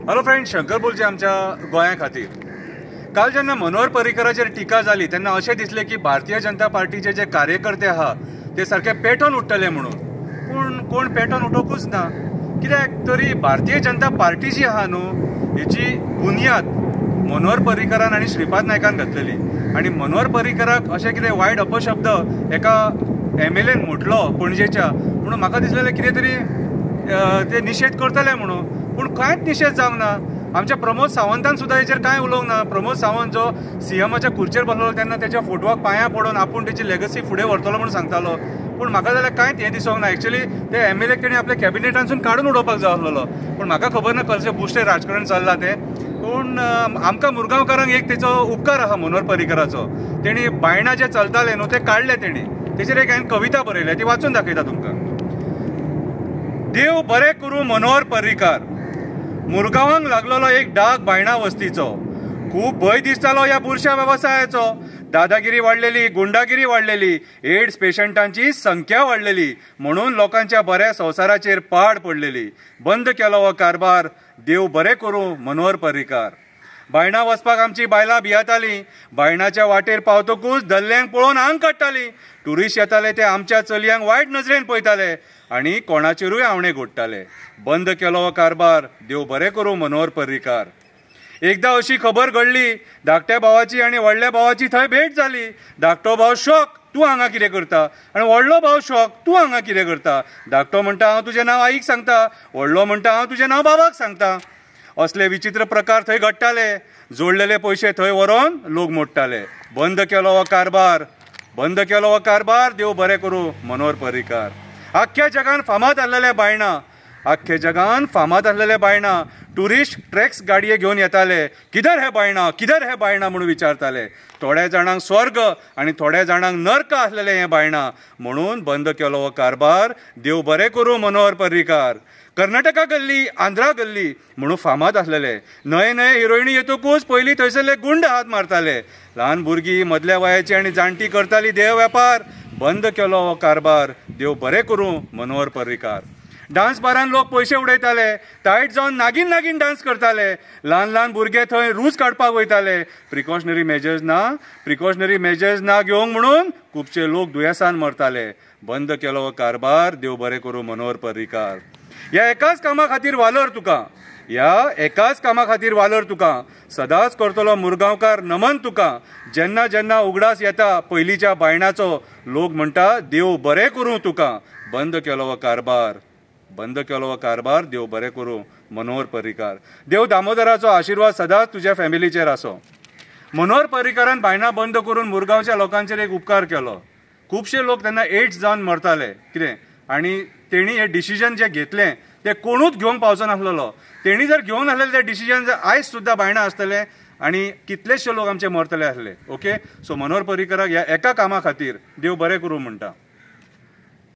Hello friends, Shankar बोलचे आमच्या गोंया खातीर. काल जेन्ना मनोहर पर्रीकराचेर टिका जाली तेन्ना अशें दिसलें की भारतीय जनता पार्टीचे जे कार्यकर्ते आहा ते सारखे पेटोवन उठतले म्हणून. पूण कोण पेटोवन उठोवंकूच ना. कित्याक तरी भारतीय जनता पार्टी जी आहा न्हू, हेची बुनयाद मनोहर पर्रीकरान आनी श्रीपाद नायकान घातलेली. आनी मनोहर पर्रीकराक अशें कितें वायट अपशब्द एका MLAन म्हटलो पणजेच्या, म्हणून म्हाका दिसलेलें कितें तरी ते निशेध करतले म्हणून. पूण कांयच निशेध जावंक ना. आमच्या प्रमोद सावंतान सुद्दां हेचेर कांय उलोवंक ना. प्रमोद सावंत जो CMच्या खुर्चेर बसलो तेन्ना तेच्या फोटवाक पांयां पडोवन आपूण तेची लेगसी फुडें व्हरतलो म्हणून सांगतालो. पूण म्हाका जाल्यार कांयच हें दिसोंक ना. एक्चुअली ते MLAक तेणी आपल्या कॅबिनेटांसून काडून उडोवपाक जाय आसलेलो. पूण म्हाका खबर ना कसलें बुश्टें राजकारण चल्लां तें. पूण आमकां मुरगांवकारांक एक तेचो उपकार आहा मनोहर पर्रीकराचो. तेणी बायणां जे चलताले न्हू ते काडले तेणी. तेचेर एक हांवें कविता बरयल्या, ती वाचून दाखयता तुमकां. देव बरें करूं मनोहर पर्रीकार. मुरगांवांक लागलेलो एक डाग बायणा वस्तीचो. खूब भंय दिसतालो ह्या बुरश्या वेवसायाचो. दादागिरी वाडलेली, गुंडागिरी वाडलेली, एड्स पेशंटांची संख्या वाडलेली, म्हणून लोकांच्या बऱ्या संवसाराचेर पाड पडलेली. बंद केलो हो कारभार. देव बरें करूं मनोहर पर्रीकार. बायणा वचपाक आमची बायलां भियेतालीं. बायणाच्या वाटेर पावतकूच दल्ल्यांक पळोवन आंग काडटालीं. ट्युरिस्ट येताले ते आमच्या चलयांक वायट नजरेन पळयताले आनी कोणाचेरूय आवणे घोट्टाले. बंद केलो हो कारभार. देव बरें करूं मनोहर पर्रीकार. एकदां अशी खबर घडली, धाकट्या भावाची आनी व्हडल्या भावाची थंय भेट जाली. धाकटो भाव शॉक, तूं हांगा कितें करता? आनी व्हडलो भाव शॉक, तूं हांगा कितें करता? धाकटो म्हणटा हांव तुजें नांव आईक सांगता. व्हडलो म्हणटा हांव तुजें नांव बाबाक सांगता. असले विचित्र प्रकार थंय घडटाले. जोडलेले पयशे थंय व्हरोन लोक मोडटाले. बंद केलो हो कारभार. बंद केलो हो कारभार. देव बरें करूं मनोहर पर्रीकार. आख्ख्या जगान फामाद आसलेले बायणा, आख्ख्या जगान फामाद आसलेले बायणा. ट्युरिस्ट ट्रॅक्स गाडये घेवन येताले. किधर हे बायणा, किधर हे बायणा म्हणून विचारताले. थोड्या जाणांक स्वर्ग आनी थोड्या जाणांक नर्क आसलेले हे बायणा. म्हणून बंद केलो हो कारभार. देव बरें करूं मनोहर पर्रीकार. कर्नाटका गल्ली, आंध्रा गल्ली म्हणून फामाद आसलेले. नये नये हिरोईनी येतकूच पयलीं थंयसरले गुंड हात मारताले. ल्हान भुरगीं, मदल्या वयाची आनी जाणटी करतालीं देह वेपार. बंद केलो हो कारभार. देव बरें करूं मनोहर पर्रीकार. डान्स बारान लोक पयशे उडयताले. टायट जावन नागीन नागीन डान्स करताले. ल्हान ल्हान भुरगे थंय रूच काडपाक वयताले. प्रिकॉशनरी मेजर्स ना घेवंक म्हणून खुबशे लोक दुयेंसान मरताले. बंद केलो हो कारभार. देव बरें करूं मनोहर पर्रीकार. ह्या एकाच कामा खातीर वालोर तुका. ह्या एकाच कामा खातीर वालोर तुका. सदांच करतलो मुरगांवकार नमन तुका. जेन्ना जेन्ना उगडास येता पयलींच्या बायणाचो, लोक म्हणटा देव बरें करूं तुका. बंद केलो हो कारभार. बंद केलो हो कारभार. देव बरें करूं मनोहर पर्रीकार. देव दामोदराचो आशिर्वाद सदांच तुज्या फॅमिलीचेर आसो. मनोहर पर्रीकारान बायणां बंद करून मुरगांवच्या लोकांचेर एक उपकार केलो. खुबशे लोक तेन्ना एड्स जावन मरताले कितें, आनी तेणी हे डिसिजन जे घेतलें ते कोणूच घेवंक पावचो नासलेलो. तेणी जर घेवंक नासलेलें तें डिसिजन आयज सुद्दां बायणां आसतलें आनी कितलेशे लोक आमचे मरतले आसले. ओके, सो मनोहर पर्रीकाराक ह्या एका कामा खातीर देव बरें करूं म्हणटा.